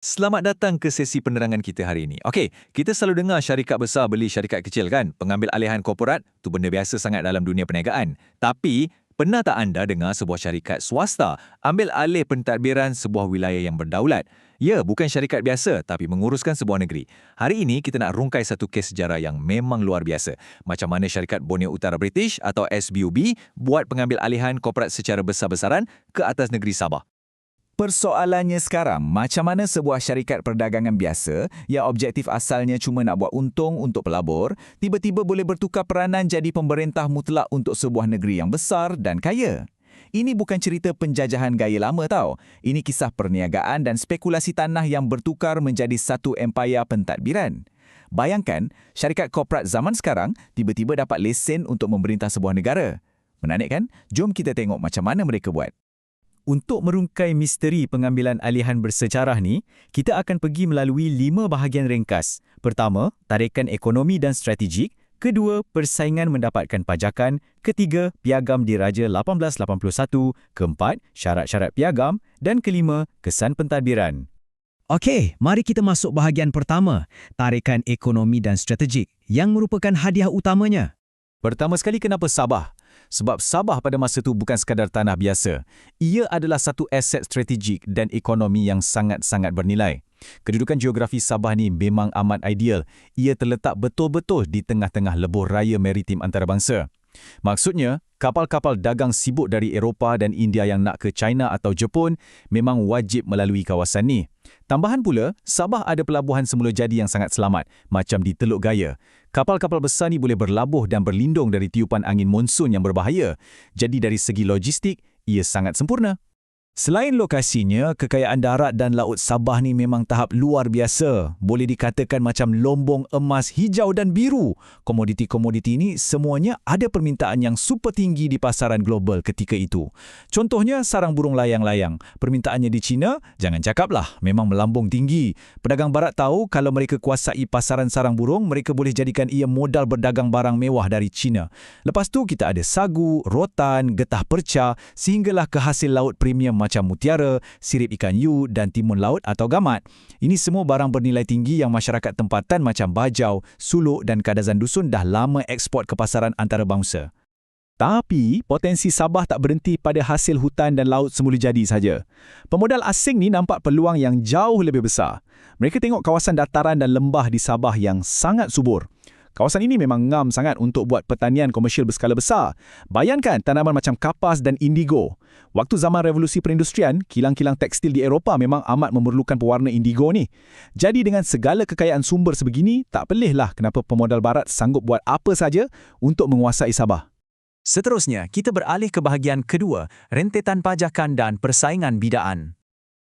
Selamat datang ke sesi penerangan kita hari ini. Okey, kita selalu dengar syarikat besar beli syarikat kecil kan? Pengambil alihan korporat, tu benda biasa sangat dalam dunia perniagaan. Tapi, pernah tak anda dengar sebuah syarikat swasta ambil alih pentadbiran sebuah wilayah yang berdaulat? Ya, bukan syarikat biasa tapi menguruskan sebuah negeri. Hari ini kita nak rungkai satu kes sejarah yang memang luar biasa. Macam mana syarikat Borneo Utara British atau SBUB buat pengambil alihan korporat secara besar-besaran ke atas negeri Sabah. Persoalannya sekarang, macam mana sebuah syarikat perdagangan biasa yang objektif asalnya cuma nak buat untung untuk pelabur, tiba-tiba boleh bertukar peranan jadi pemerintah mutlak untuk sebuah negeri yang besar dan kaya. Ini bukan cerita penjajahan gaya lama tau. Ini kisah perniagaan dan spekulasi tanah yang bertukar menjadi satu empayar pentadbiran. Bayangkan, syarikat korporat zaman sekarang tiba-tiba dapat lesen untuk memerintah sebuah negara. Menarik kan? Jom kita tengok macam mana mereka buat. Untuk merungkai misteri pengambilan alihan bersejarah ni, kita akan pergi melalui 5 bahagian ringkas. Pertama, tarikan ekonomi dan strategik. Kedua, persaingan mendapatkan pajakan. Ketiga, piagam diraja 1881. Keempat, syarat-syarat piagam. Dan kelima, kesan pentadbiran. Okey, mari kita masuk bahagian pertama, tarikan ekonomi dan strategik, yang merupakan hadiah utamanya. Pertama sekali, kenapa Sabah? Sebab Sabah pada masa itu bukan sekadar tanah biasa. Ia adalah satu aset strategik dan ekonomi yang sangat-sangat bernilai. Kedudukan geografi Sabah ni memang amat ideal. Ia terletak betul-betul di tengah-tengah lebuh raya maritim antarabangsa. Maksudnya, kapal-kapal dagang sibuk dari Eropah dan India yang nak ke China atau Jepun memang wajib melalui kawasan ni. Tambahan pula, Sabah ada pelabuhan semula jadi yang sangat selamat, macam di Teluk Gaya. Kapal-kapal besar ni boleh berlabuh dan berlindung dari tiupan angin monsun yang berbahaya. Jadi dari segi logistik, ia sangat sempurna. Selain lokasinya, kekayaan darat dan laut Sabah ni memang tahap luar biasa. Boleh dikatakan macam lombong emas hijau dan biru. Komoditi-komoditi ini semuanya ada permintaan yang super tinggi di pasaran global ketika itu. Contohnya sarang burung layang-layang. Permintaannya di China, jangan cakaplah, memang melambung tinggi. Pedagang barat tahu kalau mereka kuasai pasaran sarang burung, mereka boleh jadikan ia modal berdagang barang mewah dari China. Lepas tu kita ada sagu, rotan, getah perca, sehinggalah ke hasil laut premium macam mutiara, sirip ikan yu dan timun laut atau gamat. Ini semua barang bernilai tinggi yang masyarakat tempatan macam Bajau, Suluk dan Kadazan Dusun dah lama ekspor ke pasaran antarabangsa. Tapi, potensi Sabah tak berhenti pada hasil hutan dan laut semula jadi saja. Pemodal asing ni nampak peluang yang jauh lebih besar. Mereka tengok kawasan dataran dan lembah di Sabah yang sangat subur. Kawasan ini memang ngam sangat untuk buat pertanian komersial berskala besar. Bayangkan tanaman macam kapas dan indigo. Waktu zaman revolusi perindustrian, kilang-kilang tekstil di Eropah memang amat memerlukan pewarna indigo ni. Jadi dengan segala kekayaan sumber sebegini, tak pelihlah kenapa pemodal barat sanggup buat apa saja untuk menguasai Sabah. Seterusnya, kita beralih ke bahagian kedua, rentetan pajakan dan persaingan bidaan.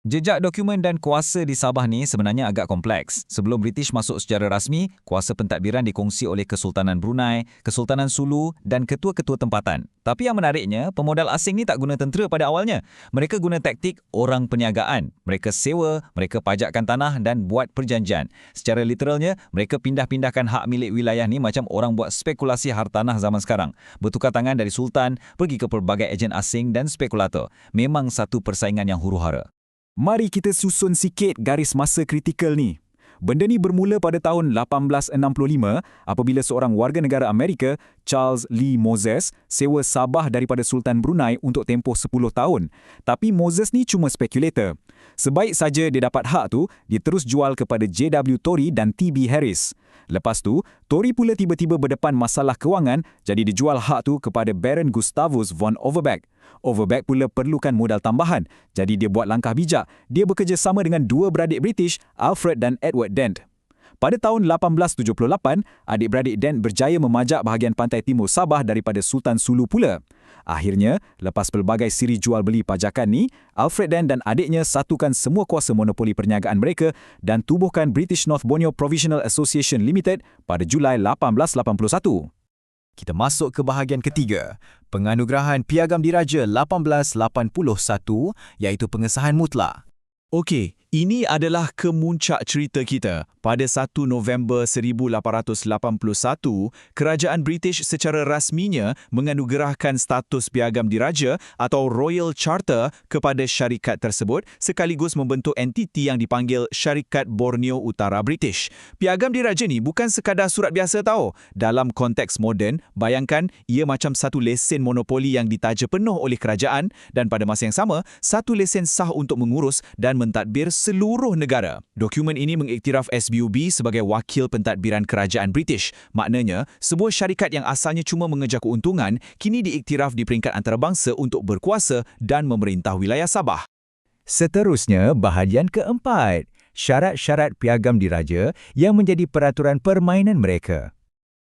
Jejak dokumen dan kuasa di Sabah ni sebenarnya agak kompleks. Sebelum British masuk secara rasmi, kuasa pentadbiran dikongsi oleh Kesultanan Brunei, Kesultanan Sulu dan ketua-ketua tempatan. Tapi yang menariknya, pemodal asing ni tak guna tentera pada awalnya. Mereka guna taktik orang perniagaan. Mereka sewa, mereka pajakkan tanah dan buat perjanjian. Secara literalnya, mereka pindah-pindahkan hak milik wilayah ni macam orang buat spekulasi hartanah zaman sekarang. Bertukar tangan dari sultan, pergi ke pelbagai ejen asing dan spekulator. Memang satu persaingan yang huru-hara. Mari kita susun sikit garis masa kritikal ni. Benda ni bermula pada tahun 1865 apabila seorang warga negara Amerika, Charles Lee Moses, sewa Sabah daripada Sultan Brunei untuk tempoh 10 tahun. Tapi Moses ni cuma spekulator. Sebaik saja dia dapat hak tu, dia terus jual kepada J.W. Torrey dan T.B. Harris. Lepas tu, Torrey pula tiba-tiba berdepan masalah kewangan, jadi dia jual hak tu kepada Baron Gustavus von Overbeck. Overbeck pula perlukan modal tambahan, jadi dia buat langkah bijak. Dia bekerjasama dengan dua beradik British, Alfred dan Edward Dent. Pada tahun 1878, adik-beradik Dent berjaya memajak bahagian pantai timur Sabah daripada Sultan Sulu pula. Akhirnya, lepas pelbagai siri jual-beli pajakan ni, Alfred Dent dan adiknya satukan semua kuasa monopoli perniagaan mereka dan tubuhkan British North Borneo Provisional Association Limited pada Julai 1881. Kita masuk ke bahagian ketiga, penganugerahan Piagam Diraja 1881 iaitu pengesahan mutlak. Okey, ini adalah kemuncak cerita kita. Pada 1 November 1881, kerajaan British secara rasminya menganugerahkan status piagam diraja atau Royal Charter kepada syarikat tersebut sekaligus membentuk entiti yang dipanggil Syarikat Borneo Utara British. Piagam diraja ni bukan sekadar surat biasa tau. Dalam konteks moden, bayangkan ia macam satu lesen monopoli yang ditaja penuh oleh kerajaan dan pada masa yang sama, satu lesen sah untuk mengurus dan mentadbir seluruh negara. Dokumen ini mengiktiraf SBUB sebagai wakil pentadbiran kerajaan British. Maknanya, sebuah syarikat yang asalnya cuma mengejar keuntungan, kini diiktiraf di peringkat antarabangsa untuk berkuasa dan memerintah wilayah Sabah. Seterusnya, bahagian keempat, syarat-syarat piagam diraja yang menjadi peraturan permainan mereka.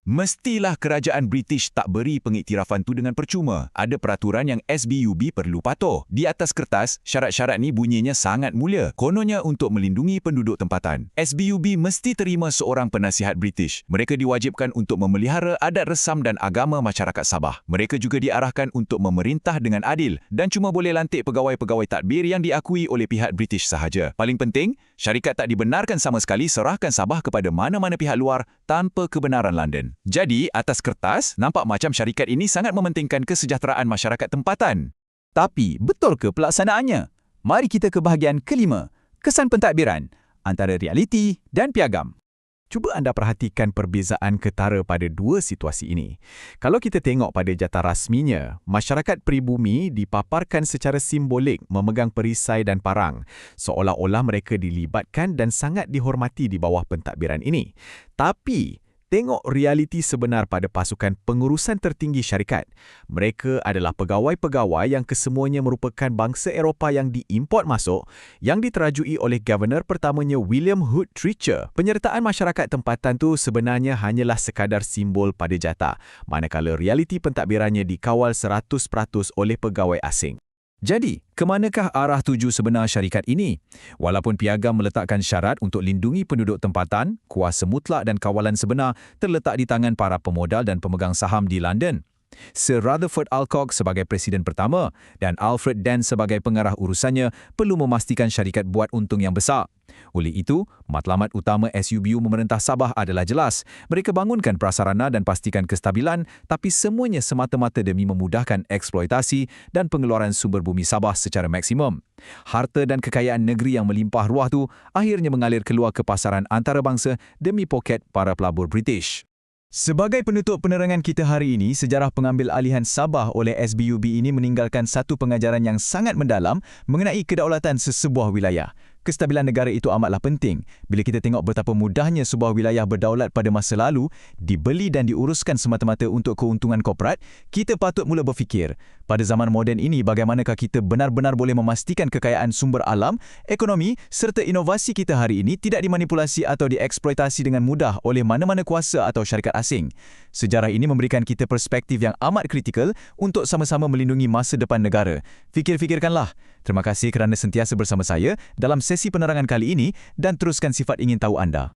Mestilah kerajaan British tak beri pengiktirafan tu dengan percuma. Ada peraturan yang SBUB perlu patuh. Di atas kertas, syarat-syarat ni bunyinya sangat mulia. Kononnya untuk melindungi penduduk tempatan. SBUB mesti terima seorang penasihat British. Mereka diwajibkan untuk memelihara adat resam dan agama masyarakat Sabah. Mereka juga diarahkan untuk memerintah dengan adil dan cuma boleh lantik pegawai-pegawai tadbir yang diakui oleh pihak British sahaja. Paling penting, syarikat tak dibenarkan sama sekali serahkan Sabah kepada mana-mana pihak luar tanpa kebenaran London. Jadi, atas kertas, nampak macam syarikat ini sangat mementingkan kesejahteraan masyarakat tempatan. Tapi, betul ke pelaksanaannya? Mari kita ke bahagian kelima, kesan pentadbiran antara realiti dan piagam. Cuba anda perhatikan perbezaan ketara pada dua situasi ini. Kalau kita tengok pada jata rasminya, masyarakat peribumi dipaparkan secara simbolik memegang perisai dan parang, seolah-olah mereka dilibatkan dan sangat dihormati di bawah pentadbiran ini. Tapi, tengok realiti sebenar pada pasukan pengurusan tertinggi syarikat. Mereka adalah pegawai-pegawai yang kesemuanya merupakan bangsa Eropah yang diimport masuk, yang diterajui oleh Governor pertamanya William Hood Treacher. Penyertaan masyarakat tempatan tu sebenarnya hanyalah sekadar simbol pada jata, manakala realiti pentadbirannya dikawal 100% oleh pegawai asing. Jadi, ke manakah arah tuju sebenar syarikat ini? Walaupun piagam meletakkan syarat untuk lindungi penduduk tempatan, kuasa mutlak dan kawalan sebenar terletak di tangan para pemodal dan pemegang saham di London. Sir Rutherford Alcock sebagai Presiden pertama dan Alfred Dent sebagai pengarah urusannya perlu memastikan syarikat buat untung yang besar. Oleh itu, matlamat utama SUBU memerintah Sabah adalah jelas. Mereka bangunkan prasarana dan pastikan kestabilan, tapi semuanya semata-mata demi memudahkan eksploitasi dan pengeluaran sumber bumi Sabah secara maksimum. Harta dan kekayaan negeri yang melimpah ruah tu akhirnya mengalir keluar ke pasaran antarabangsa demi poket para pelabur British. Sebagai penutup penerangan kita hari ini, sejarah pengambil alihan Sabah oleh SBUB ini meninggalkan satu pengajaran yang sangat mendalam mengenai kedaulatan sesebuah wilayah. Kestabilan negara itu amatlah penting. Bila kita tengok betapa mudahnya sebuah wilayah berdaulat pada masa lalu, dibeli dan diuruskan semata-mata untuk keuntungan korporat, kita patut mula berfikir, pada zaman moden ini bagaimanakah kita benar-benar boleh memastikan kekayaan sumber alam, ekonomi serta inovasi kita hari ini tidak dimanipulasi atau dieksploitasi dengan mudah oleh mana-mana kuasa atau syarikat asing. Sejarah ini memberikan kita perspektif yang amat kritikal untuk sama-sama melindungi masa depan negara. Fikir-fikirkanlah. Terima kasih kerana sentiasa bersama saya dalam sesi penerangan kali ini dan teruskan sifat ingin tahu anda.